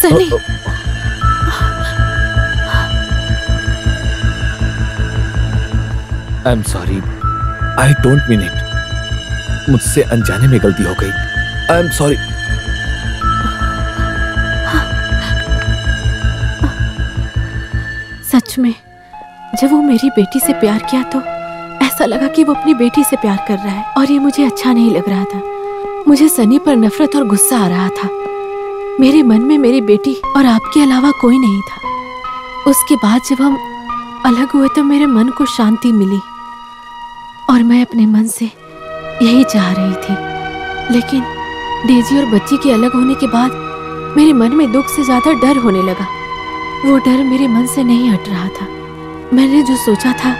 Sunny. I am sorry, I don't mean it. मुझसे अनजाने में गलती हो गई। I am sorry. सच में जब वो मेरी बेटी से प्यार किया तो ऐसा लगा कि वो अपनी बेटी से प्यार कर रहा है, और ये मुझे अच्छा नहीं लग रहा था। मुझे सनी पर नफरत और गुस्सा आ रहा था। मेरे मन में मेरी बेटी और आपके अलावा कोई नहीं था। उसके बाद जब हम अलग हुए तो मेरे मन को शांति मिली, और मैं अपने मन से यही चाह रही थी। लेकिन डेजी और बच्ची के अलग होने के बाद मेरे मन में दुख से ज्यादा डर होने लगा। वो डर मेरे मन से नहीं हट रहा था। मैंने जो सोचा था,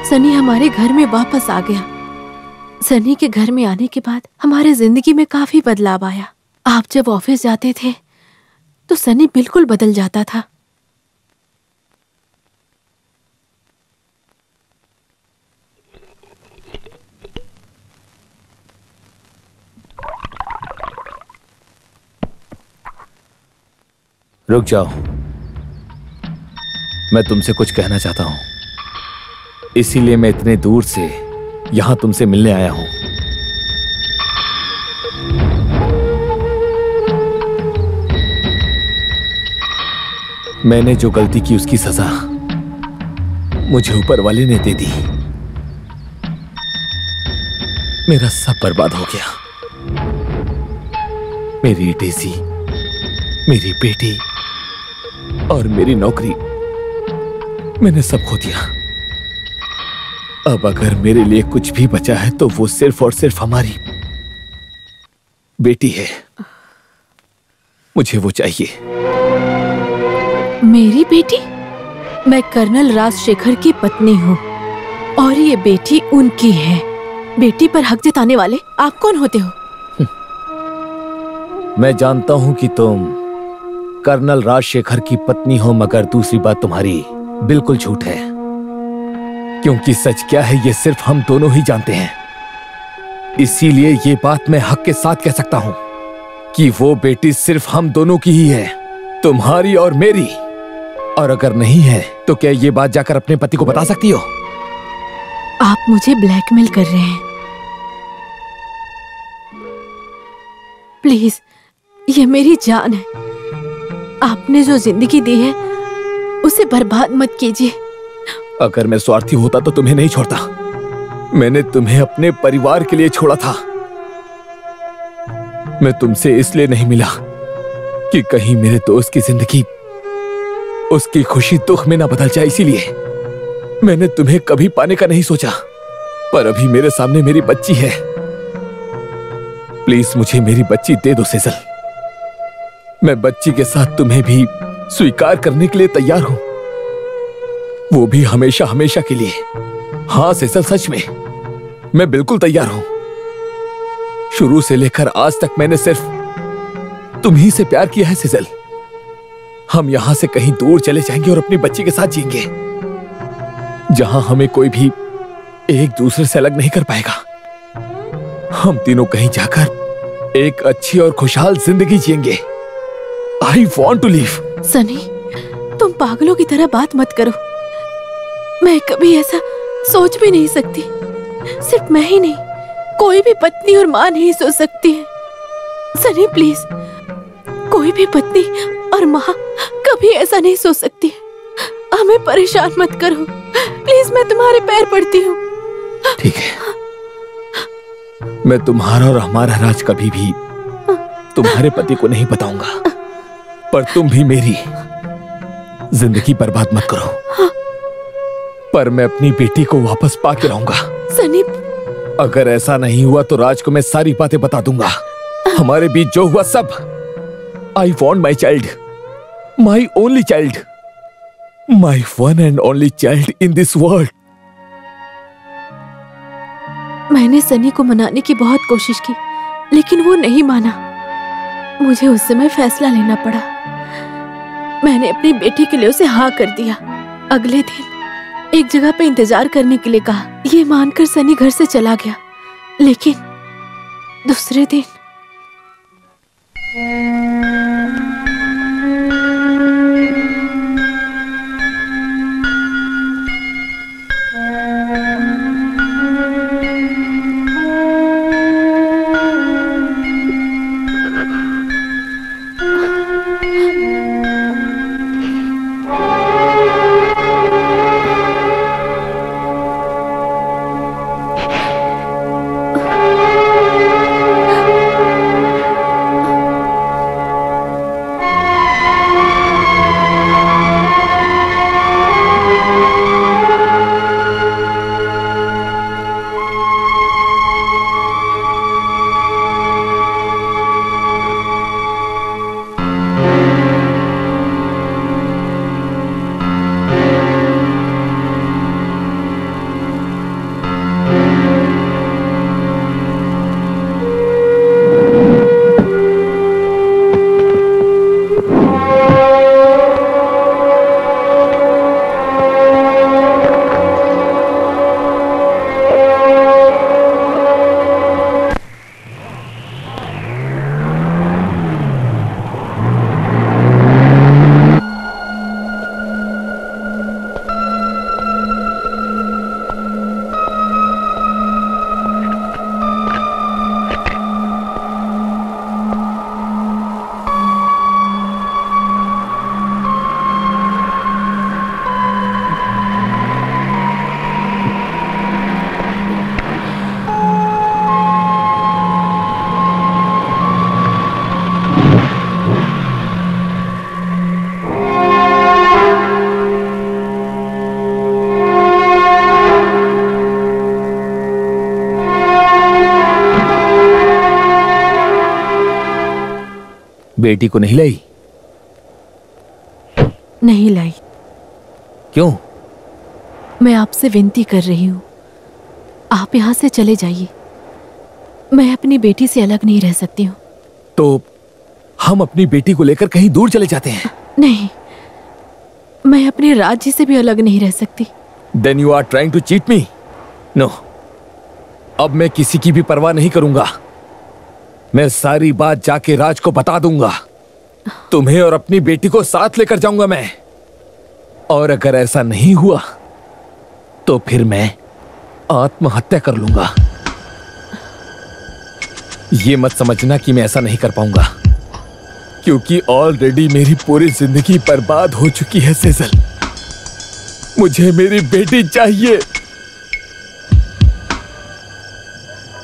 सनी हमारे घर में वापस आ गया। सनी के घर में आने के बाद हमारे जिंदगी में काफी बदलाव आया। आप जब ऑफिस जाते थे तो सनी बिल्कुल बदल जाता था। रुक जाओ, मैं तुमसे कुछ कहना चाहता हूं, इसीलिए मैं इतने दूर से यहां तुमसे मिलने आया हूं। मैंने जो गलती की उसकी सजा मुझे ऊपर वाले ने दे दी। मेरा सब बर्बाद हो गया। मेरी डेजी, मेरी बेटी और मेरी नौकरी, मैंने सब खो दिया। अब अगर मेरे लिए कुछ भी बचा है तो वो सिर्फ और सिर्फ हमारी बेटी है। मुझे वो चाहिए। मेरी बेटी? मैं कर्नल राजशेखर की पत्नी हूँ और ये बेटी उनकी है। बेटी पर हक जताने वाले आप कौन होते हो? मैं जानता हूं कि तुम कर्नल राजशेखर की पत्नी हो, मगर दूसरी बात तुम्हारी बिल्कुल झूठ है। क्योंकि सच क्या है ये सिर्फ हम दोनों ही जानते हैं। इसीलिए ये बात मैं हक के साथ कह सकता हूं कि वो बेटी सिर्फ हम दोनों की ही है, तुम्हारी और मेरी। और अगर नहीं है तो क्या ये बात जाकर अपने पति को बता सकती हो? आप मुझे ब्लैकमेल कर रहे हैं। प्लीज, ये मेरी जान है। आपने जो जिंदगी दी है उसे बर्बाद मत कीजिए। अगर मैं स्वार्थी होता तो तुम्हें नहीं छोड़ता। मैंने तुम्हें अपने परिवार के लिए छोड़ा था। मैं तुमसे इसलिए नहीं मिला कि कहीं मेरे दोस्त की जिंदगी, उसकी खुशी दुख में ना बदल जाए। इसीलिए मैंने तुम्हें कभी पाने का नहीं सोचा। पर अभी मेरे सामने मेरी बच्ची है। प्लीज मुझे मेरी बच्ची दे दो सेजल। मैं बच्ची के साथ तुम्हें भी स्वीकार करने के लिए तैयार हूं, वो भी हमेशा हमेशा के लिए। हाँ सेजल, सच में मैं बिल्कुल तैयार हूं। शुरू से लेकर आज तक मैंने सिर्फ तुम्ही से प्यार किया है सेजल। हम यहां से कहीं दूर चले जाएंगे और अपनी बच्ची के साथ जिएंगे, जहां हमें कोई भी एक दूसरे से अलग नहीं कर पाएगा। हम तीनों कहीं जाकर एक अच्छी और खुशहाल जिंदगी जिएंगे। I want to live। Sunny, तुम पागलों की तरह बात मत करो। मैं कभी ऐसा सोच भी नहीं सकती। सिर्फ मैं ही नहीं, कोई भी पत्नी और माँ नहीं सोच सकती है। सनी प्लीज, कोई भी पत्नी और माँ कभी ऐसा नहीं सोच सकती। हमें परेशान मत करो प्लीज, मैं तुम्हारे पैर पड़ती हूँ। ठीक है, मैं तुम्हारा और हमारा राज कभी भी तुम्हारे पति को नहीं बताऊंगा। पर तुम भी मेरी जिंदगी बर्बाद मत करो। पर मैं अपनी बेटी को वापस पाके रहूंगा। सनी, अगर ऐसा नहीं हुआ तो राज को मैं सारी बातें बता दूंगा। हमारे बीच जो हुआ सब। I want my child, my only child, my one and only child in this world. मैंने सनी को मनाने की बहुत कोशिश की, लेकिन वो नहीं माना। मुझे उस समय फैसला लेना पड़ा। मैंने अपनी बेटी के लिए उसे हाँ कर दिया। अगले दिन एक जगह पे इंतजार करने के लिए कहा। ये मानकर सनी घर से चला गया। लेकिन दूसरे दिन बेटी को नहीं लाई? नहीं लाई। क्यों? मैं आपसे विनती कर रही हूँ, आप यहाँ से चले जाइए। मैं अपनी बेटी से अलग नहीं रह सकती हूँ। तो हम अपनी बेटी को लेकर कहीं दूर चले जाते हैं। नहीं, मैं अपने राज्य से भी अलग नहीं रह सकती। Then you are trying to cheat me? No. अब मैं किसी की भी परवाह नहीं करूंगा। मैं सारी बात जाके राज को बता दूंगा। तुम्हें और अपनी बेटी को साथ लेकर जाऊंगा मैं। और अगर ऐसा नहीं हुआ तो फिर मैं आत्महत्या कर लूंगा। ये मत समझना कि मैं ऐसा नहीं कर पाऊंगा, क्योंकि ऑलरेडी मेरी पूरी जिंदगी बर्बाद हो चुकी है सेजल। मुझे मेरी बेटी चाहिए।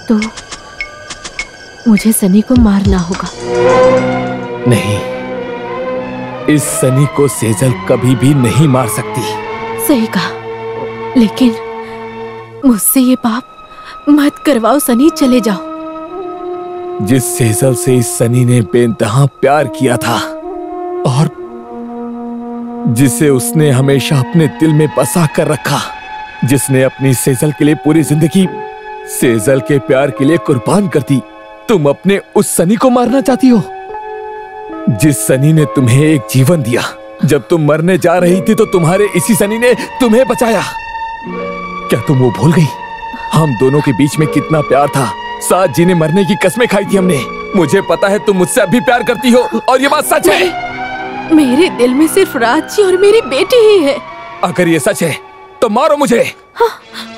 तो मुझे सनी को मारना होगा। नहीं, इस सनी को सेजल कभी भी नहीं मार सकती। सही कहा, लेकिन मुझसे ये पाप मत करवाओ सनी, चले जाओ। जिस सेजल से इस सनी ने बेइंतहा प्यार किया था और जिसे उसने हमेशा अपने दिल में बसा कर रखा, जिसने अपनी सेजल के लिए पूरी जिंदगी सेजल के प्यार के लिए कुर्बान कर दी, तुम अपने उस सनी को मारना चाहती हो? जिस सनी ने तुम्हें एक जीवन दिया, जब तुम मरने जा रही थी तो तुम्हारे इसी सनी ने तुम्हें बचाया। क्या तुम वो भूल गई? हम दोनों के बीच में कितना प्यार था, साथ जीने मरने की कसमें खाई थी हमने। मुझे पता है तुम मुझसे अभी प्यार करती हो और ये बात सच है। मेरे दिल में सिर्फ राज जी और मेरी बेटी ही है। अगर ये सच है तो मारो मुझे। हाँ।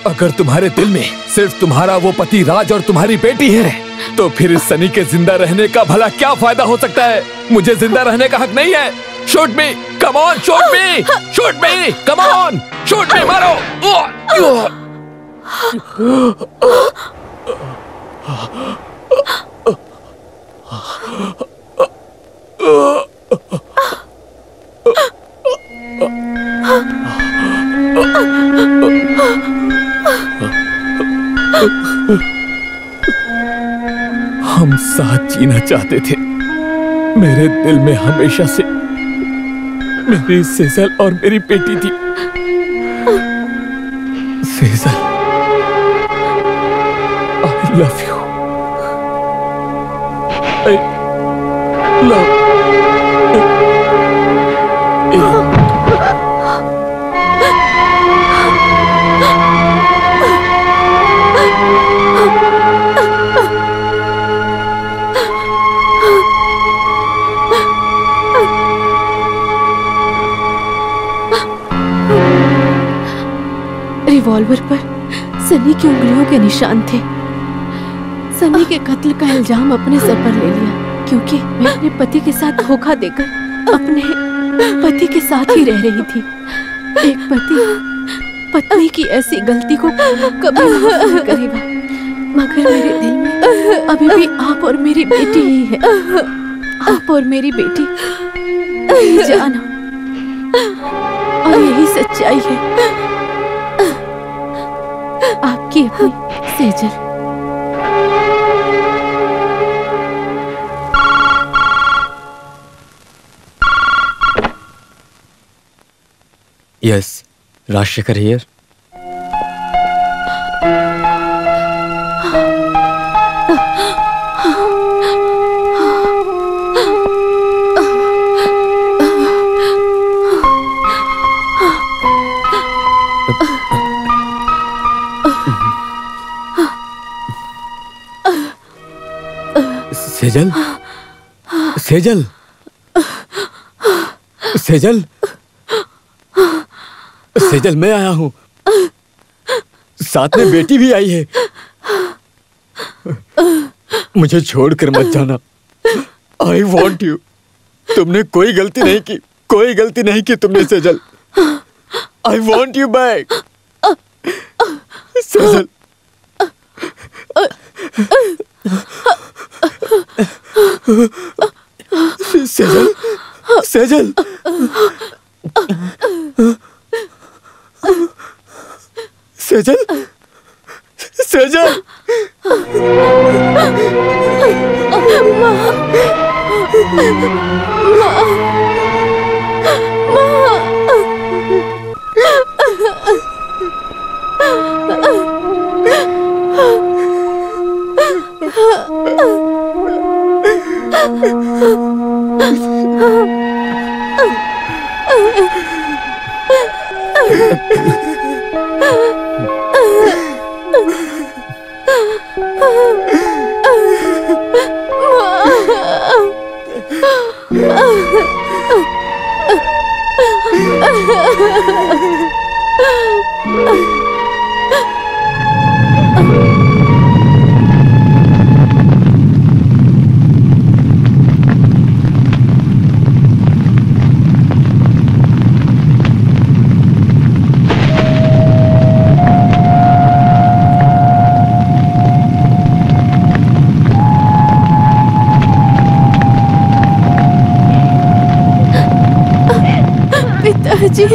अगर तुम्हारे दिल में सिर्फ तुम्हारा वो पति राज और तुम्हारी बेटी है, तो फिर इस सनी के जिंदा रहने का भला क्या फायदा हो सकता है? मुझे जिंदा रहने का हक नहीं है। Shoot me, come on, shoot me, shoot me, come on, shoot मी, मारो। हम साथ जीना चाहते थे। मेरे दिल में हमेशा से मेरी सेजल और मेरी बेटी थी। Sejal, I love you. I love you. Revolver पर सनी की उंगलियों के निशान थे। सनी के कत्ल का इल्जाम अपने सर पर ले लिया, क्योंकि मैं अपने पति के साथ धोखा देकर अपने पति के साथ ही रह रही थी। एक पति पत्नी की ऐसी गलती को कभी माफ नहीं करेगा, मगर मेरे दिल में अभी भी आप और मेरी बेटी ही है। आप और मेरी बेटी मेरी जान हो और यही सच्चाई है। आपकी अपनी Sejal. Yes, Rajshekhar here. Sejal, Sejal, Sejal, Sejal, मैं आया हूँ। साथ में बेटी भी आई है। मुझे छोड़कर मत जाना। I want you. तुमने कोई गलती नहीं की, कोई गलती नहीं की तुमने Sejal. I want you back. Sejal, Sejal, Sejal, Sejal, Sejal. पिताजी